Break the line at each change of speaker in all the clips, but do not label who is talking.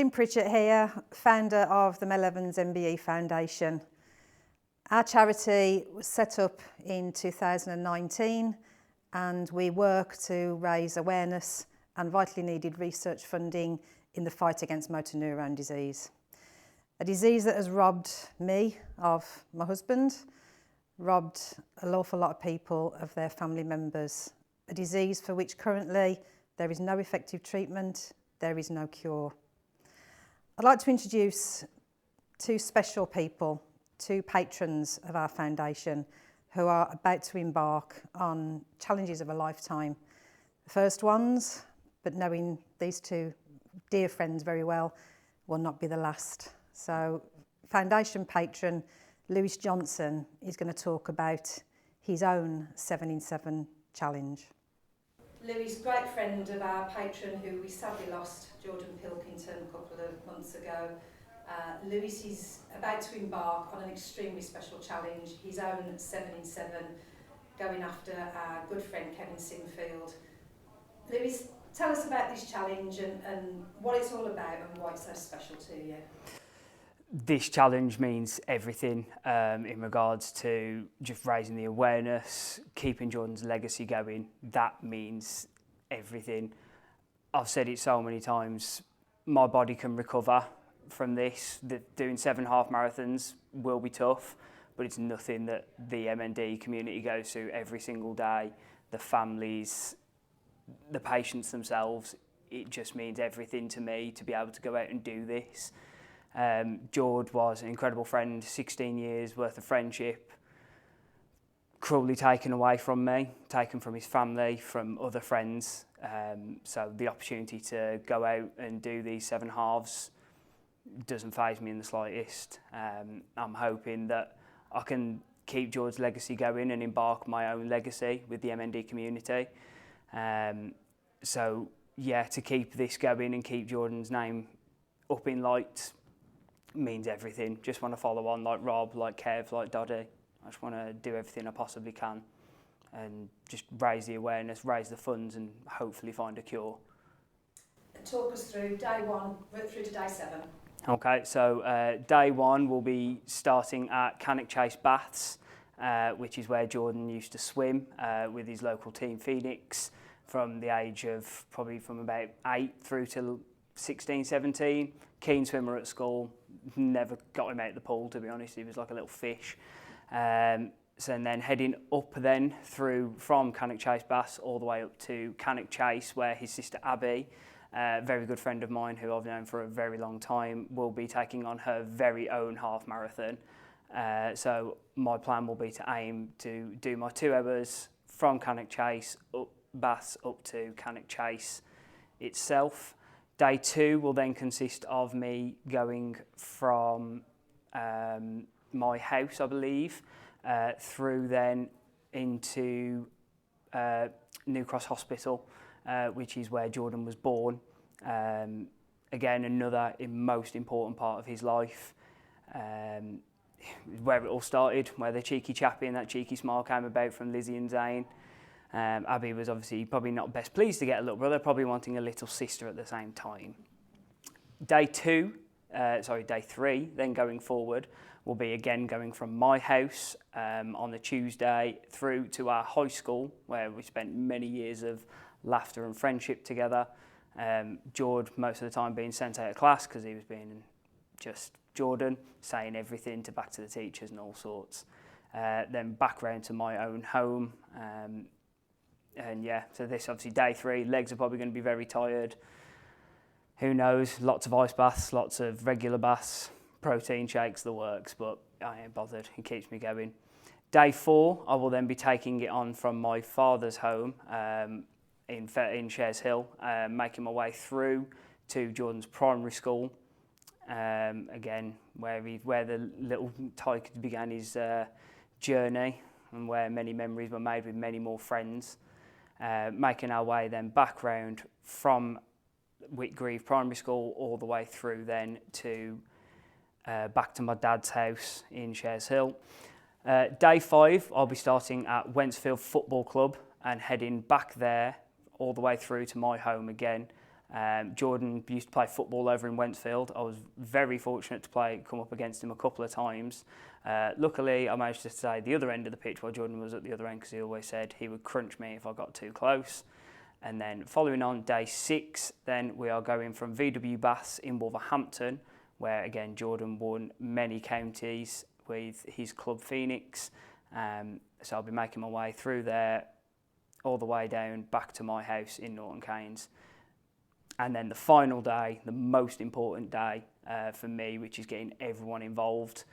Lynn Pritchett here, founder of the Mel Evans MBE Foundation. Our charity was set up in 2019 and we work to raise awareness and vitally needed research funding in the fight against motor neurone disease. A disease that has robbed me of my husband, robbed an awful lot of people of their family members. A disease for which currently there is no effective treatment, there is no cure. I'd like to introduce two special people, two patrons of our foundation who are about to embark on challenges of a lifetime. The first ones, but knowing these two dear friends very well, will not be the last. So foundation patron Lewis Johnson is going to talk about his own 7 in 7 challenge. Lewis, great friend of our patron who we sadly lost, Jordan Pilkington, a couple of months ago. Lewis is about to embark on an extremely special challenge, his own 7 in 7, going after our good friend Kevin Sinfield. Lewis, tell us about this challenge and what it's all about and why it's so special to you.
This challenge means everything in regards to just raising the awareness, keeping Jordan's legacy going. That means everything. I've said it so many times, my body can recover from this. Doing 7 half marathons will be tough, but it's nothing that the MND community goes through every single day. The families, the patients themselves, it just means everything to me to be able to go out and do this. George was an incredible friend, 16 years worth of friendship, cruelly taken away from me, taken from his family, from other friends. So the opportunity to go out and do these 7 halves doesn't faze me in the slightest. I'm hoping that I can keep George's legacy going and embark my own legacy with the MND community. So yeah, to keep this going and keep Jordan's name up in lights means everything. Just want to follow on like Rob, like Kev, like Doddy. I just want to do everything I possibly can and just raise the awareness, raise the funds and hopefully find a cure.
Talk us through day 1 through to day 7.
Okay, so day 1 will be starting at Cannock Chase Baths, which is where Jordan used to swim with his local team Phoenix from the age of probably from about 8 through to 16, 17. Keen swimmer at school, never got him out of the pool, to be honest. He was like a little fish. So then heading up then through from Cannock Chase Baths all the way up to Cannock Chase, where his sister Abby, a very good friend of mine who I've known for a very long time, will be taking on her very own half marathon. So my plan will be to aim to do my 2 hours from Cannock Chase up Baths up to Cannock Chase itself. Day 2 will then consist of me going from my house, I believe, through then into New Cross Hospital, which is where Jordan was born. Again, another most important part of his life. Where it all started, where the cheeky chappy and that cheeky smile came about from Lizzie and Zane. Abby was obviously probably not best pleased to get a little brother, probably wanting a little sister at the same time. Day 3, then going forward, will be again going from my house on the Tuesday through to our high school, where we spent many years of laughter and friendship together. George, most of the time being sent out of class because he was being just Jordan, saying everything back to the teachers and all sorts. Then back round to my own home. And yeah, so this obviously day 3, legs are probably going to be very tired. Who knows, lots of ice baths, lots of regular baths, protein shakes, the works, but I ain't bothered, it keeps me going. Day 4, I will then be taking it on from my father's home in Shares Hill, making my way through to Jordan's primary school, again, where the little tyke began his journey and where many memories were made with many more friends. Making our way then back round from Whitgreave Primary School all the way through then to back to my dad's house in Shares Hill. Day 5, I'll be starting at Wentzfield Football Club and heading back there all the way through to my home again, Jordan used to play football over in Wentzfield. I was very fortunate to come up against him a couple of times. Luckily, I managed to stay at the other end of the pitch while Jordan was at the other end, because he always said he would crunch me if I got too close. And then following on day 6, then we are going from VW Baths in Wolverhampton, where again Jordan won many counties with his club Phoenix. So I'll be making my way through there, all the way down back to my house in Norton Keynes. And then the final day, the most important day for me, which is getting everyone involved.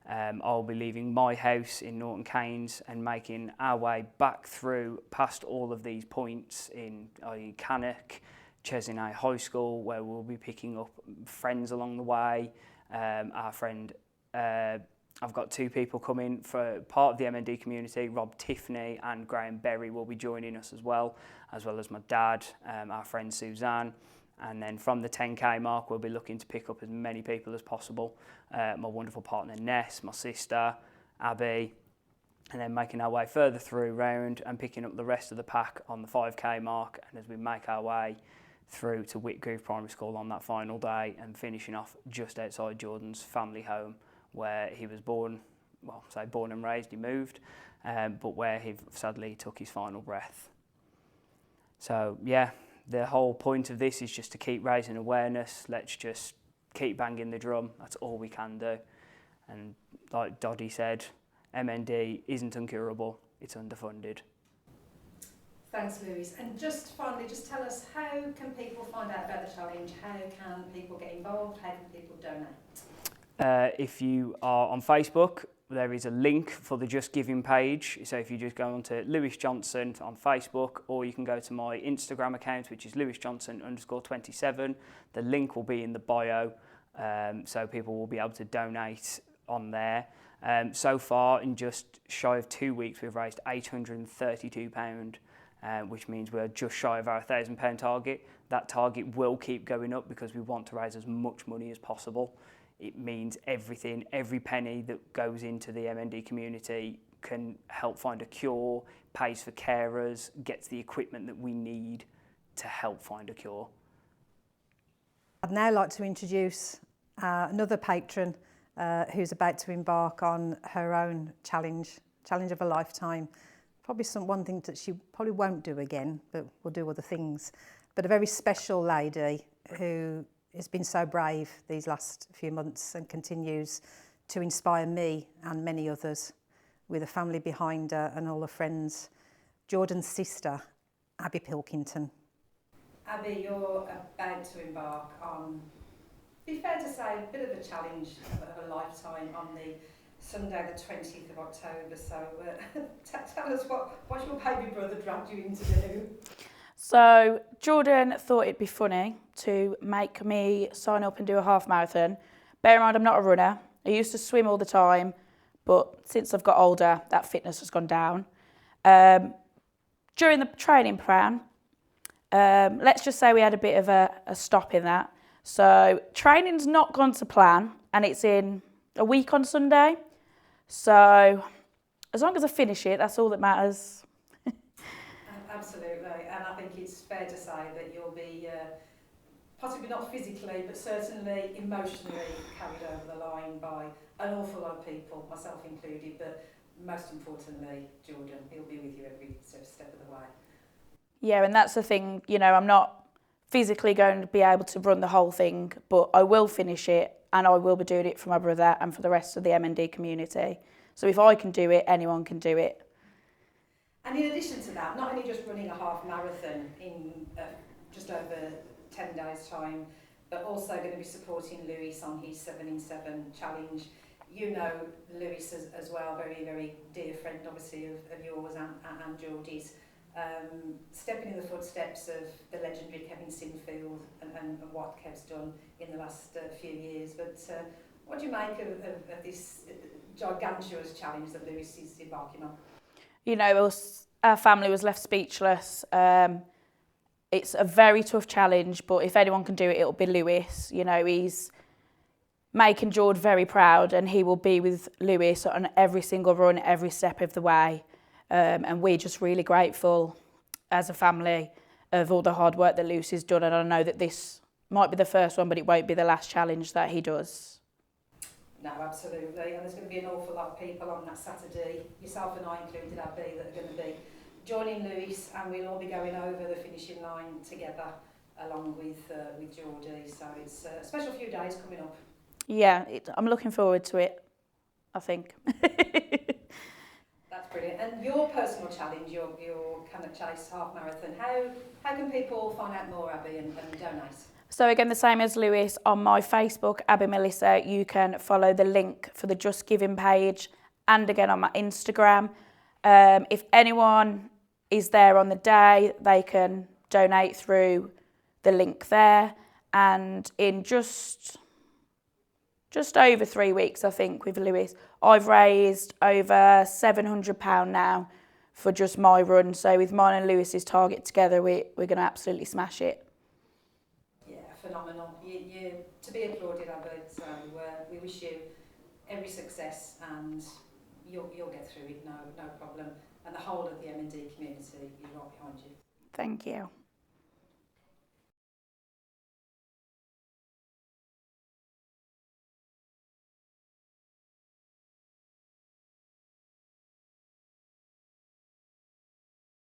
I'll be leaving my house in Norton Keynes and making our way back through past all of these points in Cannock, Chesney High School, where we'll be picking up friends along the way. Our friend, I've got 2 people coming for part of the MND community. Rob Tiffany and Graham Berry will be joining us as well as my dad, our friend Suzanne. And then from the 10k mark, we'll be looking to pick up as many people as possible. My wonderful partner Ness, my sister, Abby, and then making our way further through round and picking up the rest of the pack on the 5k mark. And as we make our way through to Whitgrove Primary School on that final day and finishing off just outside Jordan's family home, where he was born, well, say born and raised, he moved, but where he sadly took his final breath. So yeah, the whole point of this is just to keep raising awareness. Let's just keep banging the drum. That's all we can do. And like Doddy said, MND isn't incurable, it's underfunded.
Thanks, Louise. And just finally, just tell us, how can people find out about the challenge? How can people get involved? How can people donate?
If you are on Facebook, there is a link for the Just Giving page. So if you just go onto Lewis Johnson on Facebook, or you can go to my Instagram account, which is LewisJohnson_27. The link will be in the bio, so people will be able to donate on there. So far, in just shy of 2 weeks, we've raised £832, which means we're just shy of our £1,000 target. That target will keep going up because we want to raise as much money as possible. It means everything, every penny that goes into the MND community can help find a cure, pays for carers, gets the equipment that we need to help find a cure.
I'd now like to introduce another patron who's about to embark on her own challenge of a lifetime. Probably one thing that she probably won't do again, but will do other things. But a very special lady who has been so brave these last few months and continues to inspire me and many others, with a family behind her and all her friends. Jordan's sister, Abby Pilkington. Abby, you're about to embark on, be fair to say, a bit of a challenge of a lifetime on the Sunday the 20th of October. So tell us what your baby brother dragged you in to do.
So Jordan thought it'd be funny to make me sign up and do a half marathon. Bear in mind, I'm not a runner. I used to swim all the time, but since I've got older, that fitness has gone down. During the training plan, let's just say we had a bit of a stop in that. So training's not gone to plan, and it's in a week on Sunday. So as long as I finish it, that's all that matters.
Absolutely, and I think it's fair to say that you'll be possibly not physically, but certainly emotionally carried over the line by an awful lot of people, myself included, but most importantly, Jordan. He'll be with you every step of the way.
Yeah, and that's the thing, you know, I'm not physically going to be able to run the whole thing, but I will finish it, and I will be doing it for my brother and for the rest of the MND community. So if I can do it, anyone can do it.
And in addition to that, not only just running a half marathon in just over 10 days' time, but also going to be supporting Lewis on his 7 in 7 challenge. You know Lewis as well, very, very dear friend, obviously, of yours and Geordie's. Stepping in the footsteps of the legendary Kevin Sinfield and what Kev's done in the last few years. But what do you make of this gigantuous challenge that Lewis is embarking on?
You know, our family was left speechless. It's a very tough challenge, but if anyone can do it, it'll be Lewis. You know, he's making Jordan very proud, and he will be with Lewis on every single run, every step of the way. And we're just really grateful as a family of all the hard work that Lewis has done, and I know that this might be the first one, but it won't be the last challenge that he does.
No, absolutely, and there's going to be an awful lot of people on that Saturday, yourself and I included, Abby, that are going to be joining Lewis, and we'll all be going over the finishing line together along with Geordie, so it's a special few days coming up.
Yeah, I'm looking forward to it, I think.
That's brilliant. And your personal challenge, your Cannock Chase half marathon, how can people find out more, Abby, and donate? So
again, the same as Lewis, on my Facebook, Abby Melissa, you can follow the link for the Just Giving page, and again on my Instagram. If anyone is there on the day, they can donate through the link there. And in just over 3 weeks, I think, with Lewis, I've raised over £700 now for just my run. So with mine and Lewis's target together, we're going to absolutely smash it.
Yeah, phenomenal. You to be applauded, Albert. So we wish you every success, and you'll get through it, no problem. And the whole of the M&D community is right behind you.
Thank you.